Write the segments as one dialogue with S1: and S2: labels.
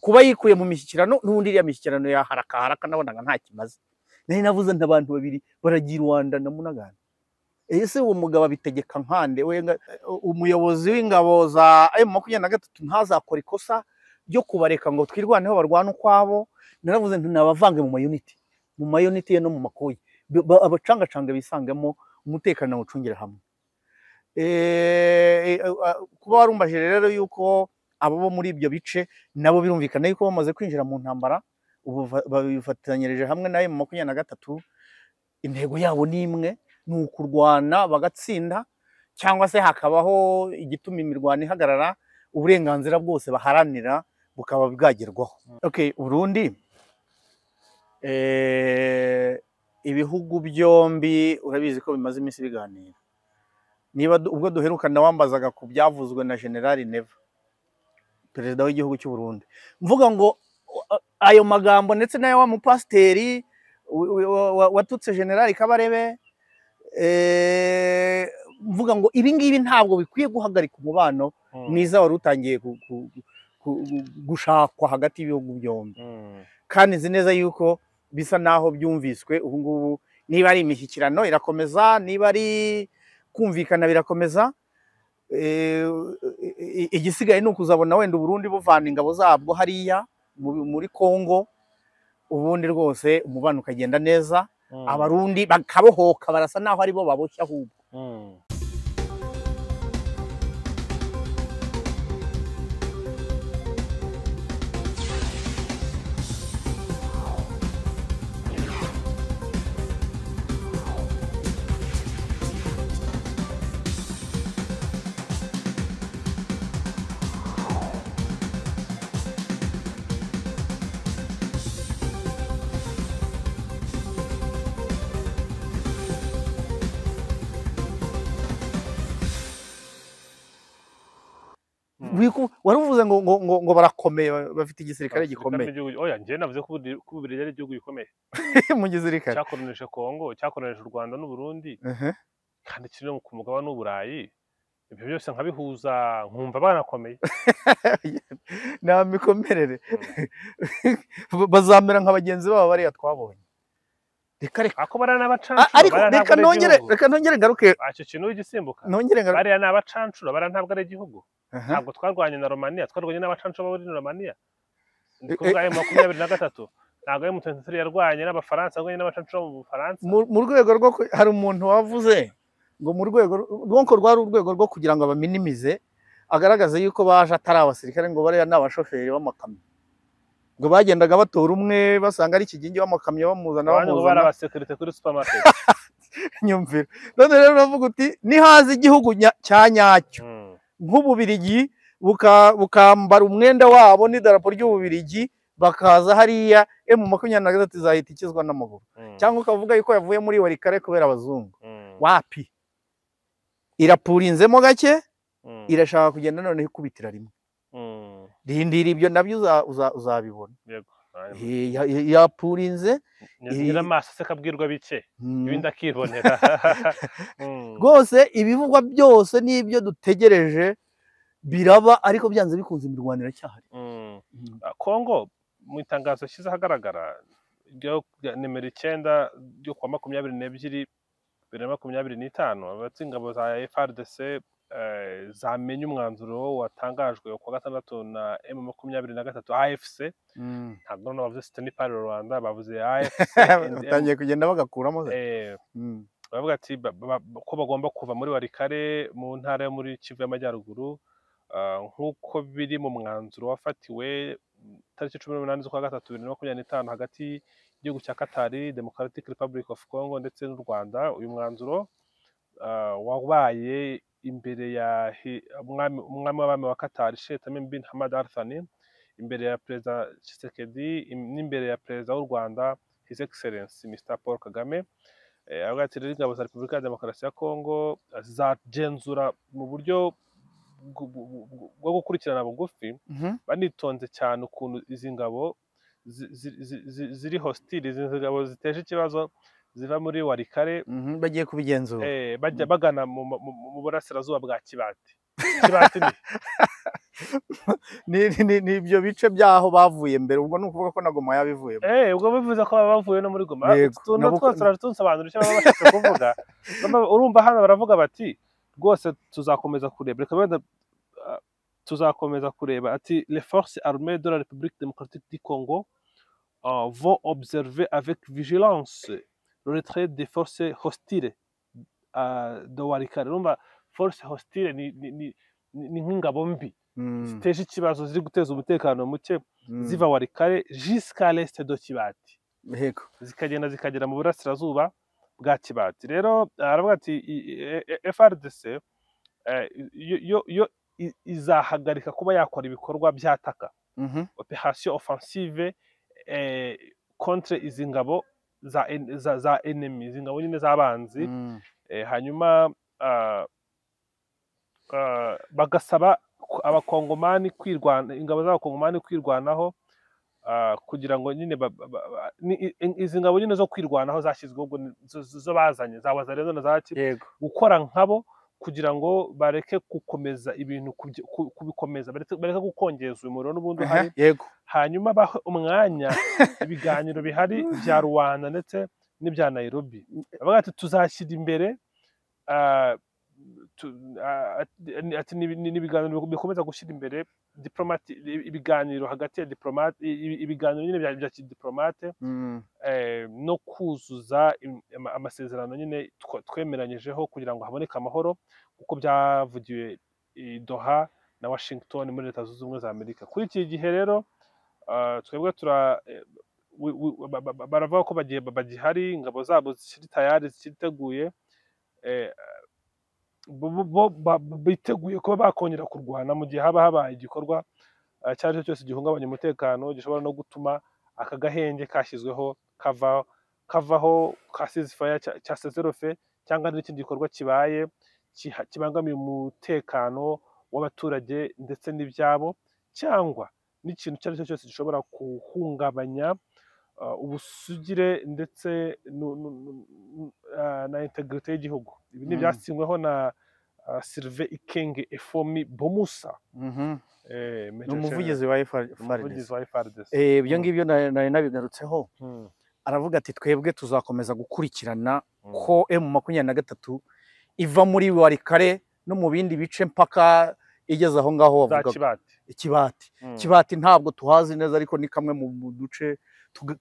S1: kuba yikuye mu mishyikirano n'ubundi iriya mishyikirano ya haraka nabonaga nta kimaze. Nari navuze nti abantu babiri baragira Rwanda na Munagana. Ese uwo mugabo abitegeka nkande? Umuyobozi w'ingabo za M23 ntazakora ikosa ryo kubareka ngo twirwaneho barwana ukwabo. Naravuze nti nabavange mu mayuniti ye no mu makoyi, abacangacanga bisangamo umutekano wucungire hamwe. Kuba warumbaje rero yuko abo bo muri ibyo bice nabo birumvikana yuko bamaze kwinjira mu ntambara, ubu babifatanyirije hamwe na M23. Intego yabo ni imwe, ni ukurwana bagatsinda, cyangwa se hakabaho igituma imirwano ihagarara, uburenganzira bwose baharanira bukaba bwagerwaho. Okay, Burundi ibihugu byombi urabizi ko bimaze iminsi biganira. Niba ubwo duherukana wambazaga ku byavuzwe na General Neva, perezida w'igihugu cy'u Burundi, mvuga ngo ayo magambo ndetse nayo wa mupasiteri watutse General Kabarebe, mvuga ngo ibi ngibi ntabwo bikwiye guhagarika umubano mwiza wari utangiye gushakwa hagati y'ibihugu byombi. Kandi nzi neza yuko bisa naho byumviswe ubu ngubu, niba ari imishyikirano irakomeza, niba ari kumvikana birakomeza. Igisigaye ni ukuzabona wenda Burundi buvana ingabo zabwo hariya muri Kongo, ubundi rwose umubano ukagenda neza, abarundi bakabohoka, barasa naho aribo baboshya ahubwo. Waruvuze ngo barakomeye, bafite igisirikare gikomeye.
S2: Oya, njye navuze ko Ububiligi ari igihugu gikomeye
S1: mu gisirikare,
S2: cyakoronije Kongo, cyakoronije u Rwanda n'u Burundi, kandi kiri ku mugabane w'Uburayi. Ibyo byose nkabihuza nkumva banakomeye.
S1: nta mikomerere bazamera nka bagenzi babo bariya twabonye.
S2: Ako bara n'abacancuro,
S1: ariko reka nongere ngaruke
S2: icyo kintu w'igisimbuka,
S1: nongere ngaruke,
S2: bariya n'abacancuro, bara ntabwo ari igihugu. Ntabwo twarwanye na Romania, twarwanye n'abacancuro bo muri Romania. Ndikuvuga M23, ntabwo M23 yarwanye n'Abafaransa, yarwanye n'abacancuro mu Bufaransa.
S1: Mu rwego rwo hari umuntu wavuze ngo mu rwego rwari urwego rwo kugira ngo baminimize, agaragaze yuko baje atari abasirikare, ngo bariya n'abashoferi b'amakamyo, ngo bagendaga batora umwe basanga ari ikigingi w'amakamyo bamuzana
S2: bari abasekirite kuri supermarket.
S1: Nyumvira none rero uravuga uti nihaza igihugu cya nyacyo nk'Ububiligi bukambara umwenda wabo n'idarapo ry'Ububiligi, bakaza hariya M23 izahita ikizwa n'amaguru. Cyangwa ukavuga yuko yavuye muri Warikare kubera abazungu. Wapi, irapurinzemo gake, irashaka kugenda noneho ikubitira rimwe. Rindira ibyo nabyo uzabibona. Yapurinze
S2: ngira amaso se kabwirwa bike, ibindi akibonera.
S1: Rwose ibivugwa byose n'ibyo dutegereje biraba, ariko byanze bikunze imirwano iracyahari.
S2: Kongo mu itangazo shyize ahagaragara ryo nimero 9 ryo kwa 22/2025, abatsingabo za FARDC zamenye umwanzuro watangajwe ku gatandatu na M23 AFC. Ntabwo bavuze Steni Pari Rwanda, bavuze AFC.
S1: Batangiye kugenda bagakuramo.
S2: Bavuga ati ko bagomba kuva muri Warikare mu ntara yo muri Kivu y'Amajyaruguru, nk'uko biri mu mwanzuro wafatiwe tariki 18 z'ukwa gatatu 2025 hagati y'igihugu cya Qatar, Democratic Republic of Congo ndetse n'u Rwanda. Uyu mwanzuro wabaye imbere ya umwami w'abami wa Qatar, Sheikh Tamim bin Hamad Al Thani, imbere ya Perezida Tshisekedi, n'imbere ya Perezida w'u Rwanda His Excellency Mr. Paul Kagame. Avuga ati rero ingabo za Repubulika ya Demokarasi ya Kongo zagenzura mu buryo bwo gukurikirana bugufi, banitonze cyane ukuntu izi ngabo ziri hostile, izi ngabo ziteje ikibazo ziva muri Warikare,
S1: bagiye kubigenzura,
S2: bajya bagana mu burasirazuba bwa Kibati. Kibati ni
S1: ni ibyo bice byaho bavuye mbere, ubwo ni ukuvuga ko na Goma yabivuyemo.
S2: ubwo bivuze ko baba bavuye no muri Goma.
S1: Yego,
S2: Utuntu twose turatunsobanura icyo baba bashatse kuvuga. Urumva hano baravuga bati rwose tuzakomeza kureba, reka wenda tuzakomeza kureba ati les forces armées de la République démocratique du Congo vont observer avec vigilance le retrait des forces hostiles de Walikale. Urumva force hostile ni nk'ingabo mbi ziteje ikibazo, ziri guteza umutekano muke, ziva Walikale jusqu'à l'est de Kibati, zikagera mu burasirazuba bwa Kibati. Rero aravuga ati FARDC yo izahagarika kuba yakora ibikorwa byataka, operation offensive contre izi ngabo za enemy, izi ngabo nyine z'abanzi. Hanyuma bagasaba abakongomani kwirwana, ingabo z'abakongomani kwirwanaho, kugira ngo nyine izi ngabo nyine zo kwirwanaho zashyizweho, zo bazanye za Wazalendo na za gukora nkabo, kugira ngo bareke gukomeza ibintu, kubikomeza, bareke gukongeza uyu muriro n'ubundi uhari. Hanyuma bahe umwanya ibiganiro bihari bya Rwanda ndetse n'ibya Nairobi. Bavuga ati tuzashyira imbere ibiganiro bikomeza gushyira imbere ibiganiro hagati ya ibiganiro nyine bya kidiplomate, no kuzuza amasezerano nyine twemeranyijeho kugira ngo haboneke amahoro, kuko byavugiwe i Doha na Washington muri Leta Zunze Ubumwe za Amerika. Kuri iki gihe rero twebwe baravuga ko bagihari, ingabo zabo zikiri tayari, ziteguye, biteguye kuba bakongera kurwana mu gihe haba habaye igikorwa icyo ari cyo cyose gihungabanya umutekano, gishobora no gutuma aka gahenge kashyizweho kavaho ka ceasefire cya cessez-le-feu, cyangwa n'ikindi gikorwa kibaye kibangamiye umutekano w'abaturage ndetse n'ibyabo, cyangwa n'ikintu icyo ari cyo cyose gishobora guhungabanya ubusugire ndetse na integrite y'igihugu. Ibi ni byasinyweho na Sylvain Ikenge Efomi Bomusa,
S1: ni umuvugizi wa FARDC. Ibyo ngibyo nari nabigarutseho. Aravuga ati twebwe tuzakomeza gukurikirana ko M23 iva muri Walikale no mu bindi bice mpaka igeze aho ngaho bavuga Kibati. Ntabwo tuhazi neza, ariko ni kamwe mu duce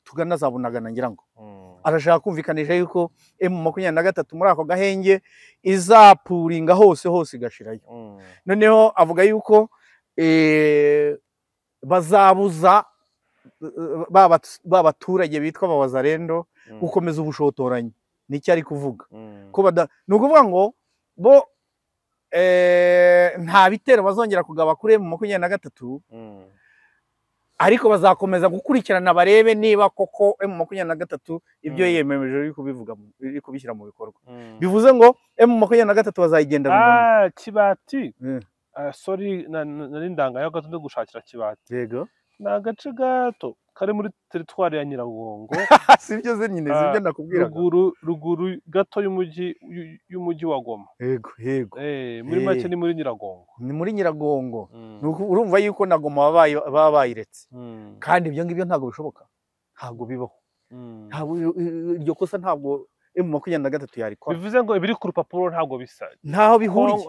S1: tugana za Bunagana ngira ngo. Arashaka kumvikanisha yuko M23 muri ako gahenge izapuringa hose igashirayo. Noneho avuga yuko bazabuza babaturage bitwa Abawazalendo gukomeza ubushotoranyi. Nicyo ari kuvuga ko ni ukuvuga ngo bo nta bitero bazongera kugaba kuri M23, ariko bazakomeza gukurikirana barebe niba koko M23 ibyo yemeje iri kubivuga, iri kubishyira mu bikorwa. Bivuze ngo M23 bazayigenda
S2: runini. Kibati, sorry nari ndangayo gato ndo gushakira Kibati.
S1: Yego,
S2: ni agace gato kari muri teritwari ya Nyiragongo.
S1: Sibyo ze nyine, sibyo nakubwira.
S2: Ruguru gato y'umujyi wa Goma.
S1: Yego.
S2: Muri make ni muri Nyiragongo.
S1: Ni muri Nyiragongo. Urumva yuko na Goma baba bayiretse. Kandi ibyo ngibyo ntabwo bishoboka, ntabwo bibaho. Iryo kosa ntabwo M23 yarikora.
S2: Bivuze ngo ibiri ku rupapuro ntabwo bisa,
S1: ntaho bihuriye.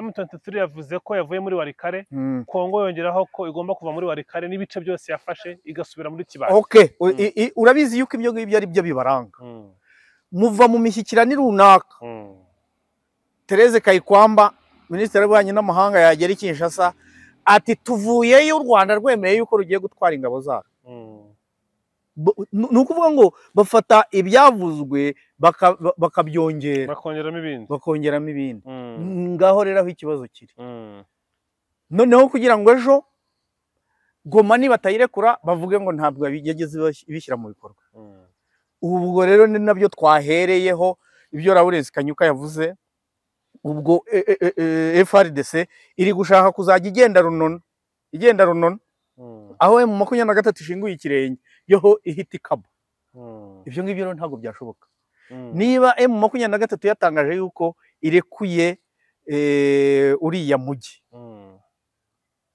S2: M23 yavuze ko yavuye muri Walikale, Kongo yongeraho ko igomba kuva muri Walikale n'ibice byose yafashe igasubira muri Kibati.
S1: Urabizi yuko ibyo ngibyo ari byo bibaranga. Muva mu mishyikirano runaka, Therese Kayikwamba, Minisitiri w'Ububanyi n'Amahanga, yagera i Kinshasa ati tuvuyeyo, u Rwanda rwemeye yuko rugiye gutwara ingabo zarwo. Ni ukuvuga ngo bafata ibyavuzwe bakabyongera, bakongeramo ibindi. Ngaho rero aho ikibazo kiri. Noneho kugira ngo ejo Goma nibatayirekura bavuge ngo ntabwo yageze ibishyira mu bikorwa. Ubwo rero ni nabyo twahereyeho, ibyo Lawrence Kanyuka yavuze. Ubwo FARDC iri gushaka kuzajya igenda runono, aho M23 ishinguye ikirenge yoho ihita ikaba. Ibyo ngibyo rero ntabwo byashoboka. Niba M23 yatangaje yuko irekuye uriya mujyi,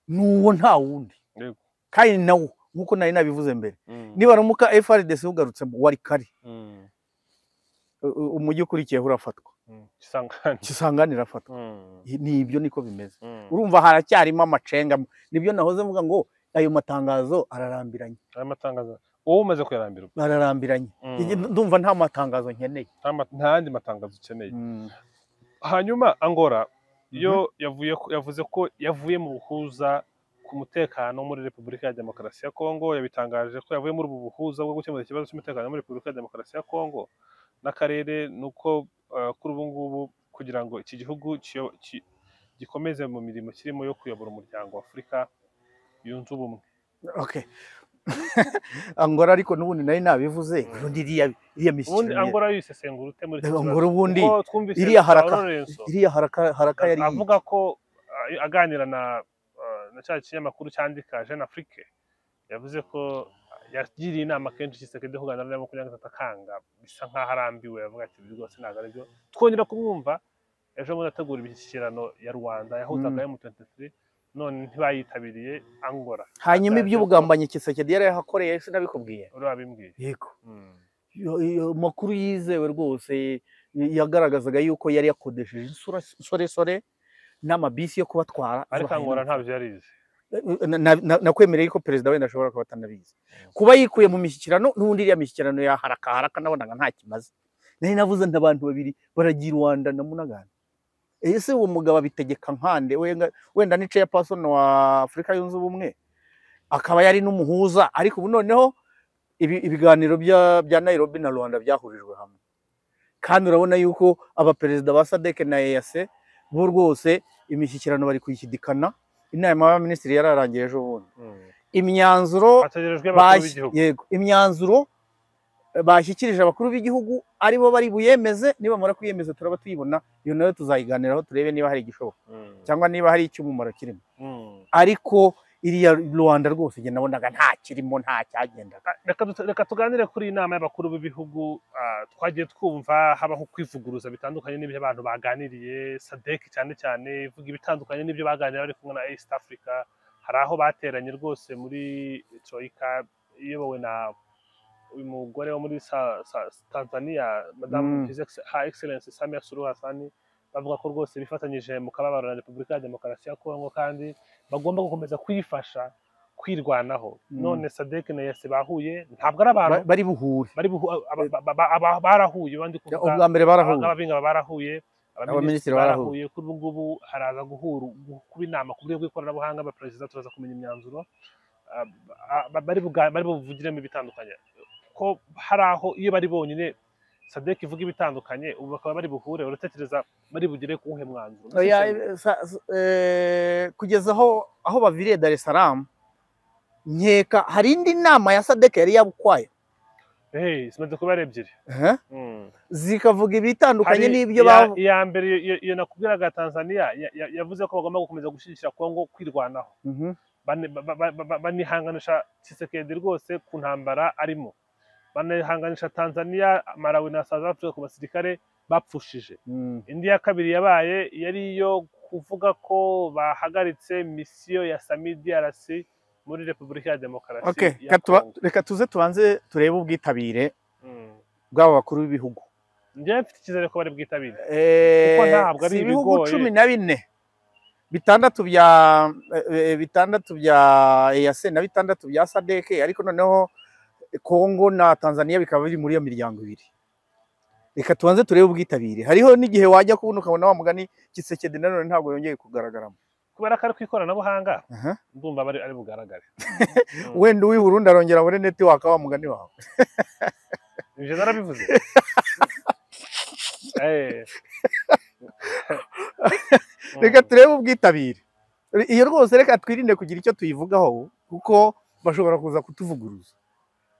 S1: nuwo nta wundi
S2: Yego.
S1: kandi nawo nkuko nari nabivuze mbere
S2: Mm.
S1: niba ramuka FRDC ugarutsemo wari kare
S2: Mm.
S1: umujyi ukurikiyeho urafatwa
S2: Kisangani.
S1: Kisangani irafatwa
S2: Mm.
S1: nibyo niko bimeze
S2: Mm.
S1: urumva haracyarimo amacenga nibyo nahoze mvuga ngo ayo matangazo ararambiranye
S2: Aya matangazo wowe umaze kuyarambirwa.
S1: ararambiranye ndumva nta matangazo nkeneye
S2: Nta yandi matangazo ukeneye. Hanyuma Angola yo yavuze ko yavuye mu buhuza ku mutekano muri Repubulika ya Demokarasi ya Kongo, yabitangaje ko yavuye muri ubu buhuza bwo gukemura ikibazo cy'umutekano muri Repubulika ya Demokarasi ya Kongo n'akarere, nuko kuri ubu ngubu kugira ngo iki gihugu gikomeze mu mirimo kirimo yo kuyobora umuryango wa Afurika yunze ubumwe.
S1: Okay. Angola ariko n'ubundi nari nabivuze ubundi iriya mishyikirano
S2: ubundi Angola yisesengura ute muri
S1: Angola ubundi
S2: iriya
S1: haraka yari
S2: avuga ko aganira na cya kinyamakuru cyandika Jeune Afrique yavuze ko yagiriye inama kenshi Tshisekedi kuganira nabo kugira ngo atakanga bisa nkaho arambiwe, yavuga ati rwose ntabwo aribyo twongera kumwumva ejo bundi ategura imishyikirano ya Rwanda yahuzaga M23 none ntibayitabiriye Angola.
S1: Hanyuma iby'ubugambanyi Tshisekedi yari yahakoreye sinabikubwiye
S2: urabimbwiye.
S1: Yego. Makuru yizewe rwose yagaragazaga yuko yari yakodesheje insoresore n'amabisi yo kubatwara,
S2: ariko Angola ntabyo yarize.
S1: Nakwemereye ko perezida wenda ashobora kuba atanabizi kuba yikuye mu mishyikirano n'ubundi iriya mishyikirano ya haraka nabonaga nta kimaze. Nari navuze abantu babiri baragira Rwanda na Munagana. Ese uwo mugabo abitegeka nkande wenda ni chairperson wa Afurika yunze ubumwe akaba yari n'umuhuza, ariko ubu noneho ibiganiro bya Nairobi na Rwanda byahurijwe hamwe, kandi urabona yuko abaperezida ba SADC na EAC bo rwose imishyikirano bari kuyishyidikana. Inama y'abaminisitiri yararangiye ejo bundi imyanzuro imyanzuro bashyikirije abakuru b'igihugu aribo bari buyemeze, niba mara kuyemeza turaba tuyibona, iyo nayo tuzayiganiraho turebe niba hari igishoboka cyangwa niba hari icy'umumaro kirimo. Ariko iriya Rwanda rwose nge nabonaga nta kirimo, nta cyagendaga.
S2: Reka tuganire kuri iyi nama y'abakuru b'ibihugu. Twagiye twumva habaho kwivuguruza bitandukanye n'ibyo abantu baganiriye, SADC cyane cyane ivuga ibitandukanye n'ibyo baganira bari kumwe na East Africa. Hari aho bateranye rwose muri Troika iyobowe na uyu mugore wo muri Tanzania Madame His Excellency Samia Suluhu Hassan, bavuga ko rwose bifatanyije mu kababaro na Repubulika ya Demokarasi ya Kongo kandi bagomba gukomeza kwifasha kwirwanaho. None SADC na EAC bahuye, ntabwo ari abantu
S1: bari buhure,
S2: barahuye bandi kuvuga
S1: ubwa mbere barahuye,
S2: ababinga barahuye, abaminisitiri barahuye. Kuri ubu ngubu haraza kuba inama ku buryo bw'ikoranabuhanga, abaperezida turaza kumenya imyanzuro bari buvugiremo ibitandukanye, ko hari aho iyo bari bonyine SADC ivuga ibitandukanye ubu bakaba bari buhure. Uratekereza bari bugire kuwuhe mwanzuro?
S1: Kugeza aho baviriye Dar es Salaam, nkeka hari indi nama ya SADC yari yabukwayo
S2: zimaze kuba ari ebyiri
S1: zikavuga ibitandukanye n'ibyo
S2: iya mbere iyo nakubwiraga Tanzania yavuze ko bagomba gukomeza gushyigikira Kongo kwirwanaho, banihanganisha Tshisekedi rwose ku ntambara arimo, banihanganisha Tanzania, Malawi na South Africa ku basirikare bapfushije. Indi ya kabiri yabaye yari iyo kuvuga ko bahagaritse misiyo ya Sami DRC muri Repubulika ya Demokarasi ya Kongo.
S1: Reka tuze tubanze turebe ubwitabire bw'abo bakuru b'ibihugu.
S2: Njye mfite icyizere ko bari bwitabire kuko ntabwo ari
S1: ibihugu 14, bitandatu bya EAC na bitandatu bya SADC, ariko noneho Kongo na Tanzania bikaba biri muri iyo miryango ibiri. Reka tubanze turebe ubwitabire. Hariho n'igihe wajya kubona ukabona wa mugani Tshisekedi nanone ntabwo yongeye kugaragaramo
S2: kubera ko ari ku ikoranabuhanga. Ndumva bari ari bugaragare.
S1: Wenda uwi Burundi arongera muri network wa mugani wawe.
S2: Ibyo narabivuze.
S1: Reka turebe ubwitabire. Iyo rwose reka twirinde kugira icyo tuyivugaho kuko bashobora kuza kutuvuguruza.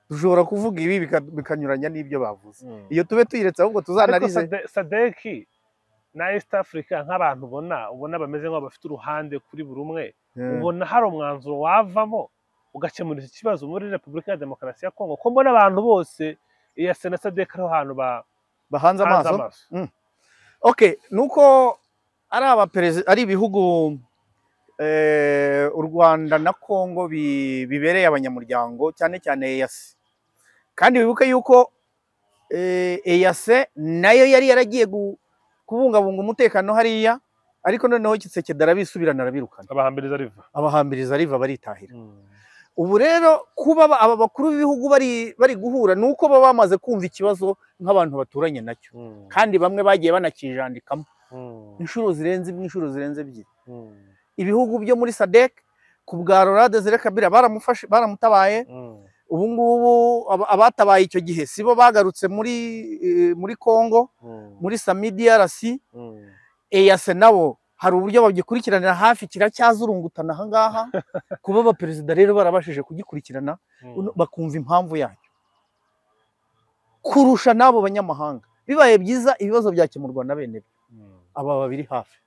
S1: Dushobora kuvuga ibi bikanyuranya n'ibyo bavuze. Iyo tube tuyiretse ahubwo tuzanarize.
S2: SADC na East Africa nk'abantu ubona bameze nk'aho bafite uruhande kuri buri umwe, ubona hari umwanzuro wavamo ugakemura iki kibazo muri Repubulika ya Demokarasi ya Kongo, ko mbona abantu bose EAC na SADC ariho hantu
S1: bahanze amaso. Okay, nuko ari ibihugu u Rwanda na Kongo bibereye abanyamuryango cyane cyane EAC, kandi wibuke yuko EAC nayo yari yaragiye kubungabunga umutekano hariya, ariko noneho Tshisekedi arabisubirana arabirukana, abahambiriza riva baritahira. Ubu rero kuba aba bakuru b'ibihugu bari guhura nuko baba bamaze kumva ikibazo nk'abantu baturanye nacyo, kandi bamwe bagiye banakijandikamo inshuro zirenze ebyiri. Ibihugu byo muri SADC ku bwa Laurent Désiré Kabila baramufashe, baramutabaye. Ubu ngubu abatabaye icyo gihe sibo bagarutse muri Congo, muri Sami DRC. EAC nabo hari uburyo babikurikiranira hafi, kiracyazurungutana aha ngaha. Kuba abaperezida rero barabashije kugikurikirana bakumva impamvu yacyo kurusha n'abo banyamahanga. Bibaye byiza ibibazo byakemurwa na bene aba babiri hafi.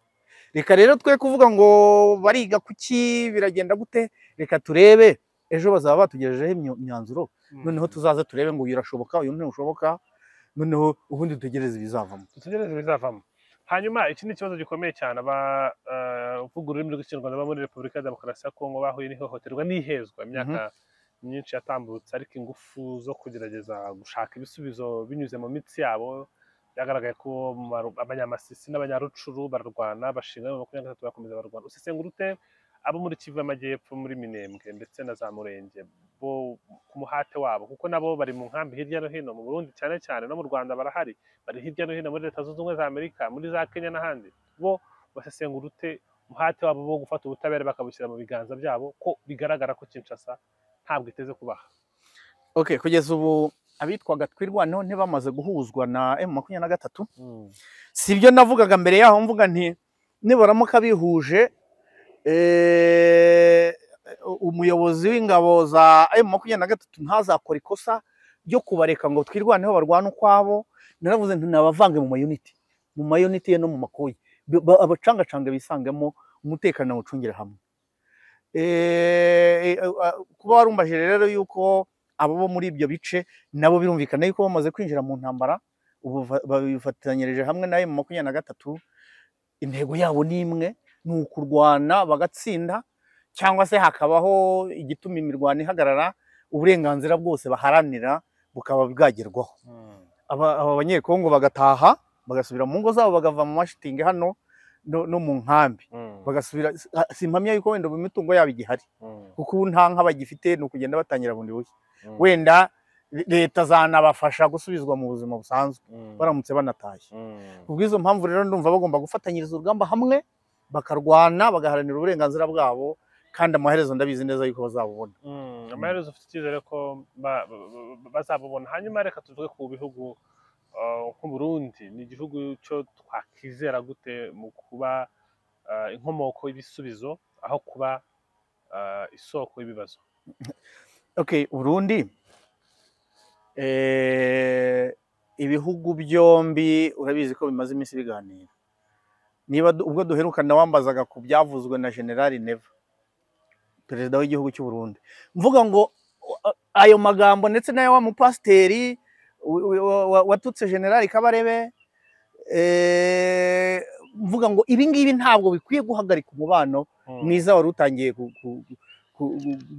S1: Reka rero twe kuvuga ngo bariga kuki biragenda gute, reka turebe ejo bazaba batugejejeho imyanzuro, noneho tuzaze turebe ngo uyu urashoboka uyu ntushoboka, noneho ubundi dutegereze ibizavamo.
S2: Hanyuma iki ni ikibazo gikomeye cyane, abavuga ururimi rw'ikinyarwanda baba muri Repubulika ya Demokarasi ya Kongo bahuye n'ihohoterwa n'ihezwa imyaka myinshi yatambutse, ariko ingufu zo kugerageza gushaka ibisubizo binyuze mu mitsi yabo byagaragaye ko abanyamasisi n'abanyarucuru bararwana, bashinga mu 23 bakomeza barwana. Usesengura ute abo muri Kivu y'Amajyepfo, muri Minembwe ndetse na za Murenge bo ku muhate wabo, kuko nabo bari mu nkambi hirya no hino mu Burundi cyane cyane, no mu Rwanda barahari, bari hirya no hino muri Leta Zunze Ubumwe za Amerika, muri za Kenya n'ahandi. Bo basesengura ute umuhate wabo bo gufata ubutabera bakabushyira mu biganza byabo, ko bigaragara ko Kinshasa ntabwo iteze kubaha?
S1: Okay, kugeza ubu abitwaga twirwanaho ntibamaze guhuzwa na M23. Sibyo navugaga mbere yaho, mvuga nti nibaramuka bihuje umuyobozi w'ingabo za M23 ntazakora ikosa ryo kubareka ngo twirwaneho barwana ukwabo. Naravuze nti nabavange mu mayuniti ye no mu makoyi, abacangacanga bisangemo umutekano ucungire hamwe. Kuba warumbaje rero yuko abo bo muri ibyo bice nabo birumvikana yuko bamaze kwinjira mu ntambara, ubu babifatanyirije hamwe na M23. Intego yabo ni imwe, ni ukurwana bagatsinda, cyangwa se hakabaho igituma imirwano ihagarara, uburenganzira bwose baharanira bukaba bwagerwaho. Aba banyekongo bagataha bagasubira mu ngo zabo, bagava mu mashitingi hano no mu nkambi, bagasubira. Simpamya yuko wenda mu mitungo yabo igihari, kuko ubu nta nka bagifite, ni ukugenda batangira bundi bushya. Wenda leta zanabafasha gusubizwa mu buzima busanzwe baramutse banatashye. Kubw'izo mpamvu rero ndumva bagomba gufatanyiriza urugamba hamwe, bakarwana bagaharanira uburenganzira bwabo, kandi amaherezo ndabizi neza yuko bazabubona.
S2: Amaherezo ufite icyizere ko bazabubona. Hanyuma reka tuvuge ku bihugu nk'u Burundi. Ni igihugu cyo twakizera gute mu kuba inkomoko y'ibisubizo aho kuba isoko y'ibibazo?
S1: Okay, Burundi ibihugu byombi urabizi ko bimaze iminsi biganira. Niba ubwo duherukana wambazaga ku byavuzwe na General Neva, perezida w'igihugu cy'u Burundi, mvuga ngo ayo magambo ndetse nayo wa mupasiteri watutse General Kabarebe, mvuga ngo ibi ngibi ntabwo bikwiye guhagarika umubano mwiza wari utangiye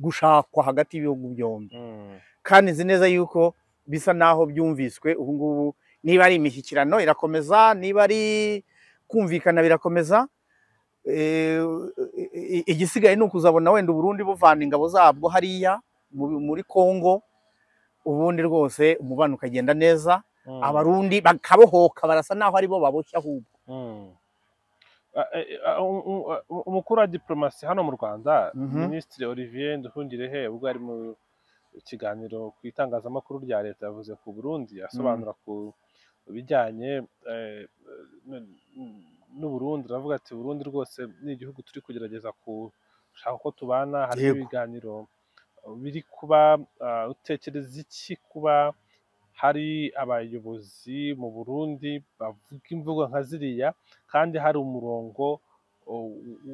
S1: gushakwa hagati y'ibihugu byombi. Kandi nzi neza yuko bisa naho byumviswe. Ubu ngubu niba ari imishyikirano irakomeza, niba ari kumvikana birakomeza. Igisigaye ni ukuzabona wenda Burundi buvana ingabo zabwo hariya muri Kongo, ubundi rwose umubano ukagenda neza, abarundi bakabohoka, barasa naho aribo baboshya ahubwo.
S2: Umukuru wa diplomasi hano mu Rwanda, Minisitiri Olivier Nduhungirehe, ubwo ari mu kiganiro ku itangazamakuru rya leta, yavuze ku Burundi, asobanura ku bijyanye n'Uburundi. Aravuga ati Burundi rwose ni igihugu turi kugerageza gushaka ko tubana. Hari ibiganiro biri kuba. Utekereza iki kuba hari abayobozi mu Burundi bavuga imvugo nka ziriya, kandi hari umurongo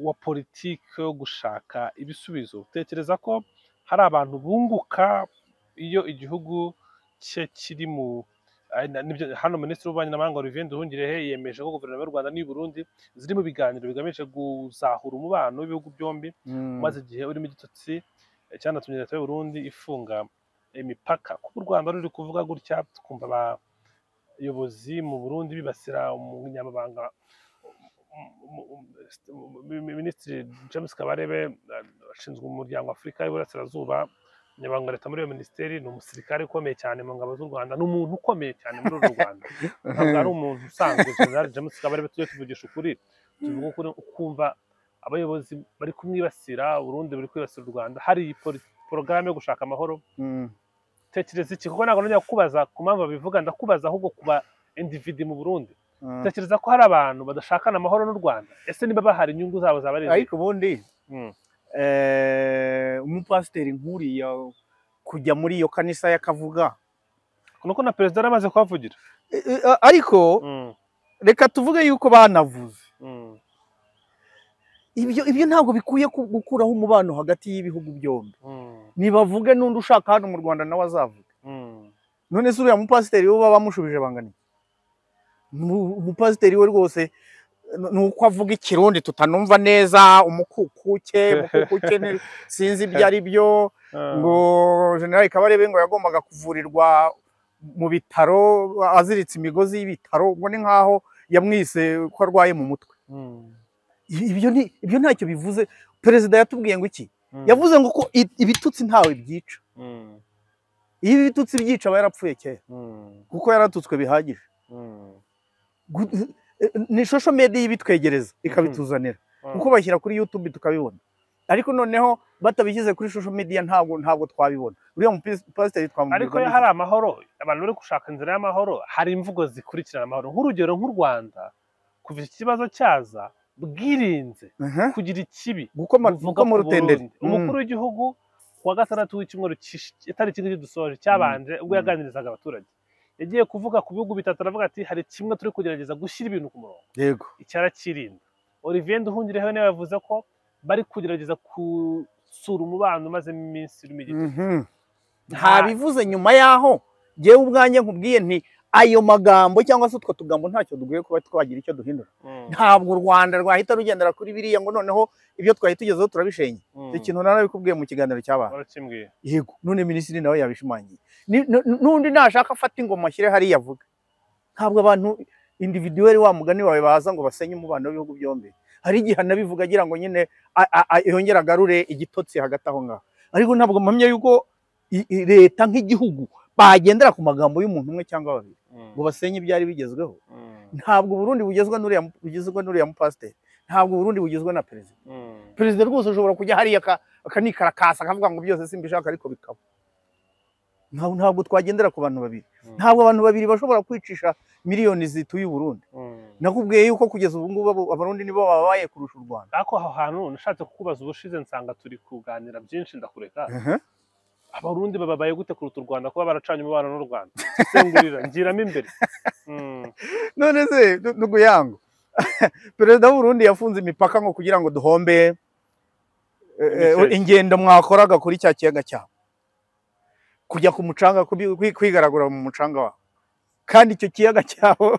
S2: wa politiki yo gushaka ibisubizo? Utekereza ko hari abantu bunguka iyo igihugu cye kiri mu hano Minisitiri w'Ububanyi n'Amahanga Olivier Nduhungirehe yemeje ko guverinoma y'u Rwanda n'iy'u Burundi ziri mu biganiro bigamije kuzahura umubano w'ibihugu byombi maze igihe urimo igitotsi cyanatumye leta y'u Burundi ifunga imipaka. Kuko u Rwanda ruri kuvuga gutya twumva abayobozi mu Burundi bibasira umunyamabanga Minisitiri James Kabarebe ashinzwe umuryango wa Afurika y'Iburasirazuba. Nyabanga leta muri iyo minisiteri ni umusirikare ukomeye cyane mu ngabo z'u Rwanda, ni umuntu ukomeye cyane muri uru Rwanda, ntabwo ari umuntu usanzwe. General James Kabarebe tujye tuvugisha ukuri, tuvuga ukuri, ukumva abayobozi bari kumwibasira, Burundi buri kwibasira u Rwanda, hari porogaramu yo gushaka amahoro. Tekereza iki? Kuko ntabwo nongera kukubaza ku mpamvu babivuga, ndakubaza ahubwo kuba individi mu Burundi. Tekereza ko hari abantu badashakana amahoro n'u Rwanda, ese niba bahari inyungu zabo zaba ari
S1: ariko ubundi umupasiteri nkuriya kujya muri iyo kanisa yakavuga
S2: nuko na perezida aramaze kuhavugira,
S1: ariko reka tuvuge yuko banavuze ibyo ntabwo bikuye gukuraho umubano hagati y'ibihugu byombi. Nibavuge n'undi ushaka hano mu Rwanda nawe azavuga. None se uriya mupasiteri we baba bamushubije bangana? Umupasiteri we rwose nuko avuga ikirundi tutanumva neza, umukukuke sinzi ibyo ari byo, ngo General Kabarebe ngo yagombaga kuvurirwa mu bitaro aziritse imigozi y'ibitaro, ngo ni nkaho yamwise ko arwaye mu mutwe. Ibyo ntacyo bivuze. Perezida yatubwiye ngo iki? Yavuze ngo ko ibitutsi ntawe byica. Iyo ibitutsi byica aba yarapfuye kera, kuko yaratutswe bihagije. Ni social media ibitwegereza ikabituzanira, kuko bashyira kuri YouTube tukabibona, ariko noneho batabishyize kuri social media ntabwo twabibona. Uriya mupasiteri twamubwira
S2: ariko hari amahoro, abantu bari gushaka inzira y'amahoro, hari imvugo zikurikirana amahoro. Nk'urugero nk'u Rwanda kuva iki kibazo cyaza bwirinze kugira ikibi
S1: guvuga mu rutenderi.
S2: Umukuru w'igihugu kuwa gatandatu w'icyumweru itariki ngiki dusoje cyabanje, ubwo yaganirizaga abaturage, yagiye kuvuga ku bihugu bitatu, aravuga ati hari kimwe turi kugerageza gushyira ibintu ku murongo.
S1: Yego,
S2: icyarakirinda. Olivier Nduhungirehe niwe yavuze ko bari kugerageza gusura umubano umaze iminsi uri mu gitotsi.
S1: Ntabivuze nyuma yaho jewe ubwanjye nkubwiye nti ayo magambo cyangwa se utwo tugambo ntacyo duguye kuba twagira icyo duhindura. Ntabwo u Rwanda rwahita rugendera kuri biriya ngo noneho ibyo twari tugezeho turabishenye. Ikintu narabikubwiye mu kiganiro cy'abantu. Yego, none minisitiri nawe yabishimangiye. Nundi nashaka afata ingoma ashyire hariya avuga. Ntabwo abantu individuel wa mugani wawe baza ngo basenye umubano w'ibihugu byombi. Hari igihe anabivuga agira ngo nyine yongera agarure igitotsi hagati aho ngaho. Ariko ntabwo mpamya yuko leta nk'igihugu bagendera ku magambo y'umuntu umwe cyangwa babiri ngo basenye ibyari bigezweho. Ntabwo Burundi bugezwa n'uriya mupasiteri, ntabwo Burundi bugezwa na perezida. Perezida rwose ushobora kujya hariya akanikarakasa akavuga ngo byose simbishaka ariko bikaba. Ntabwo twagendera ku bantu babiri. Ntabwo abantu babiri bashobora kwicisha miliyoni zituye Burundi. Nakubwiye yuko kugeza ubu ngubu Abarundi nibo babaye kurusha u Rwanda.
S2: Ariko aho hantu nashatse kukubaza ubushize nsanga turi kuganira byinshi ndakureka. Abarundi babaye gute kuruta u Rwanda kuba baracanye umubano n'u Rwanda? Sengurira ngiramo imbere.
S1: None se ndugu yangu, perezida w'u Burundi yafunze imipaka ngo kugira ngo duhombe ingendo mwakoraga kuri cya kiyaga cyabo, kujya ku mucanga kwigaragura mu mucanga wabo, kandi icyo kiyaga cyabo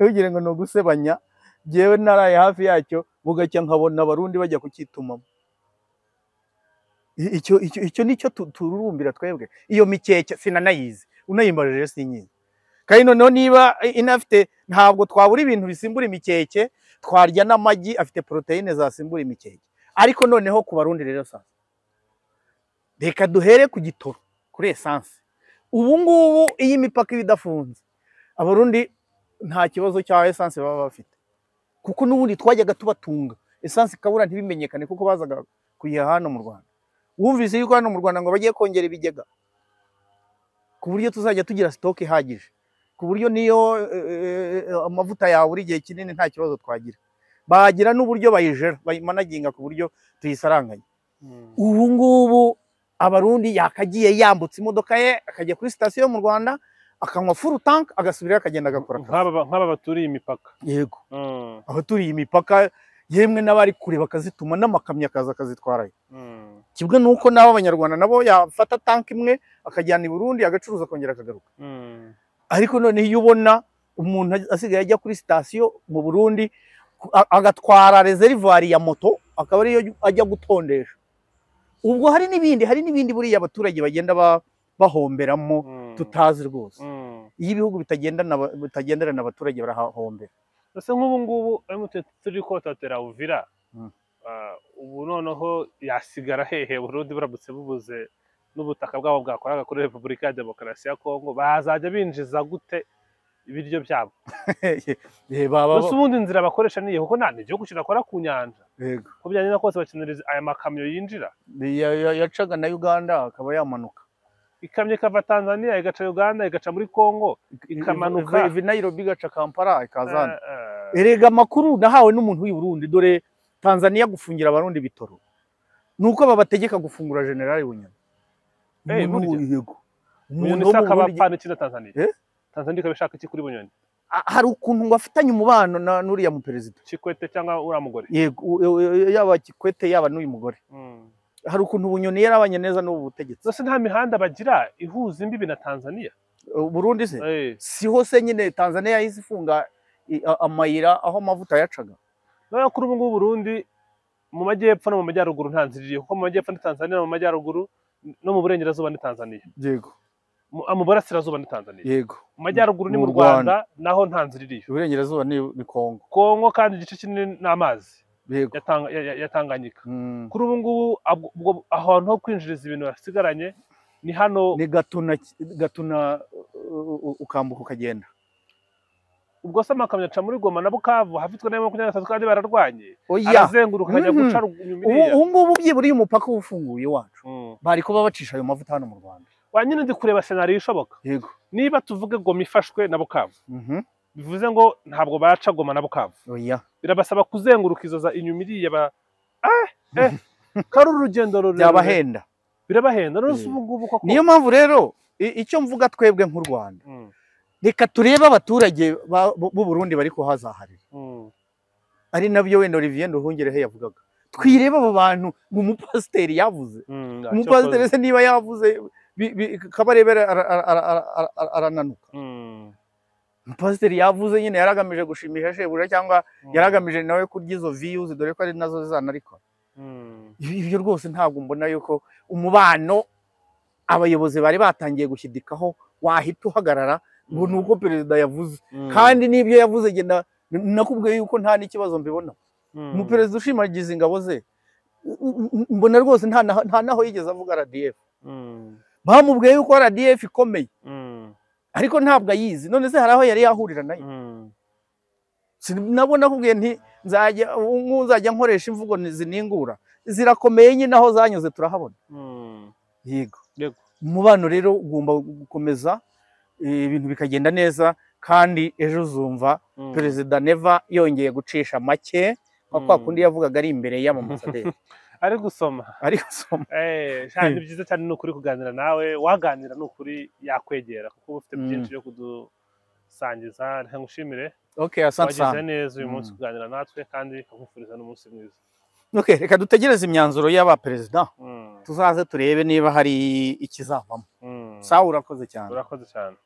S1: ugire ngo no gusebanya. Jewe naraye hafi yacyo bugacya nkabona Abarundi bajya kukitumamo. Icyo nicyo tururumbira twebwe. Iyo mikeke sinanayizi, unayimbarije sinyizi. Kandi noneho niba inafite, ntabwo twabura ibintu bisimbura imikeke, twarya n'amagi afite proteine zasimbura imikeke. Ariko noneho ku Barundi rero sasa, reka duhere ku gitoro, kuri essence. Ubu ngubu iyi imipaka ibidafunze, Abarundi nta kibazo cya essence baba bafite, kuko n'ubundi twajyaga tubatunga essence kabura ntibimenyekane kuko bazaga kuyiha hano mu Rwanda. Wumvise yuko hano mu Rwanda ngo bagiye kongera ibigega ku buryo tuzajya tugira stock ihagije, ku buryo niyo amavuta yawe buri gihe kinini nta kibazo twagira. Bagira n'uburyo bayijera, bayimanaginga ku buryo tuyisaranganye. Ubu ngubu Abarundi yakagiye yambutse imodoka ye akajya kuri station mu Rwanda akanywa full tank agasubira akagenda agakora
S2: nk'aba baturiye imipaka.
S1: Yego, abaturiye imipaka yemwe n'abari kure bakazituma n'amakamyo akazitwarayo. Kibwe nuko nabo Abanyarwanda nabo yafata tank imwe akajyana i Burundi agacuruza akongera akagaruka. ariko none iyo ubona umuntu asigaye ajya kuri sitasiyo mu Burundi agatwara reservoir ya moto akaba ariyo ajya gutondesha, ubwo hari n'ibindi buriya abaturage bagenda bahomberamo tutazi rwose. Iyo ibihugu bitagenderana abaturage barahahombera.
S2: ese nk'ubu ngubu turi kotatera Uvira, ubu noneho yasigara hehe Burundi buramutse bubuze n'ubutaka bwabo bwakoraga kuri Repubulika ya Demokarasi ya Kongo, bazajya binjiza gute ibiryo byabo? Bose ubundi inzira bakoresha niye, kuko nta igihugu kirakora ku nyanja, ko byagenda kose bakenera aya makamyo yinjira.
S1: Yacaga na Uganda akaba yamanuka,
S2: ikamyo ikava Tanzania igaca Uganda igaca muri Kongo ikamanuka
S1: ivi Nairobi igaca Kampala ikazana. Erega amakuru nahawe n'umuntu w'i Burundi, dore Tanzania gufungira abarundi bitoro nuko babategeka gufungura General Bunyoni.
S2: Yego umuntu akaba apana iki na Tanzania? Tanzania ikabishaka iki kuri Bunyoni?
S1: Hari ukuntu ngo afitanye umubano na nuriya mu perezida
S2: Kikwete cyangwa uriya mugore?
S1: Yego, yaba Kikwete yaba n'uyu mugore. Hari ukuntu Bunyoni yarabanye neza n'ubu butegetsi.
S2: Zose nta mihanda bagira ihuza imbibi na Tanzania?
S1: Burundi se siho se nyine Tanzania yahise ifunga amayira aho amavuta yacaga.
S2: Nayo kuri ubu ngubu Burundi mu majyepfo no mu majyaruguru nta nzira iriho, kuko mu majyepfo ni Tanzania, mu majyaruguru no mu burengerazuba ni Tanzania.
S1: Yego.
S2: Mu burasirazuba ni Tanzania.
S1: Yego.
S2: Mu majyaruguru ni mu Rwanda, naho nta nzira iriho.
S1: Uburengerazuba ni Kongo.
S2: Kongo kandi igice kinini n'amazi.
S1: Yego.
S2: Yatanganyika. Kuri ubu ngubu ahantu ho kwinjiriza ibintu basigaranye ni hano,
S1: ni Gatuna ukambuka ukagenda.
S2: Ubwo se amakamyo aca muri Goma na Bukavu hafitwe na 23 kandi bararwanye, arazenguruka ajya guca Nyumiriya.
S1: Ubu ngubu byiburiye umupaka ufunguye wacu, bari kuba bacisha ayo mavuta hano mu Rwanda.
S2: Wanyine ndi kureba scenario ishoboka.
S1: Yego.
S2: Niba tuvuge Goma ifashwe na Bukavu, bivuze ngo ntabwo baca Goma na Bukavu.
S1: Oya.
S2: Birabasaba kuzenguruka izo Nyumiriya kari urugendo rurerure.
S1: Byabahenda.
S2: Birabahenda none ubu ngubu koko.
S1: Niyo mpamvu rero icyo mvuga twebwe nk'u Rwanda, reka turebe abaturage b'u Burundi bari kuhazaharira. Ari nabyo wenda Olivier Nduhungirehe yavugaga, twirebe abo bantu ngo umupasiteri yavuze. Umupasiteri se niba yavuze Kabarebera arananuka. Umupasiteri yavuze nyine yaragamije gushimisha shebuja, cyangwa yaragamije nawe kurya izo views, dore ko ari nazo zizanarikwa. Ibyo rwose ntabwo mbona yuko umubano abayobozi bari batangiye gushyidikaho wahita uhagarara ngo nuko perezida yavuze. Kandi n'ibyo yavuze genda nakubwiye yuko nta n'ikibazo mbibona. Umuperezida ushimagiza ingabo ze, mbona rwose nta naho yigeze avuga RDF. Bamubwiye yuko RDF ikomeye, ariko ntabwo ayizi. None se hari aho yari yahurira nayo? Sinabona kubwiye nti nzajya nkoresha imvugo ziningura, zirakomeye nyine aho zanyuze turahabona. Yego. Umubano rero ugomba gukomeza, ibintu bikagenda neza, kandi ejo uzumva perezida Neva yongeye gucisha make kwa kundi yavugaga ari imbere y'amambasaderi.
S2: Ari gusoma. Cyane byiza cyane n'ukuri kuganira nawe, waganira n'ukuri yakwegera kuko ufite byinshi byo kudusangiza. Reka ngushimire.
S1: Asante sana.
S2: Wagize neza uyu munsi kuganira natwe, kandi nkufuriza n'umunsi mwiza.
S1: Reka dutegereze imyanzuro y'abaperezida, tuzaze turebe niba hari ikizavamo. Sawa, urakoze cyane.
S2: Urakoze cyane.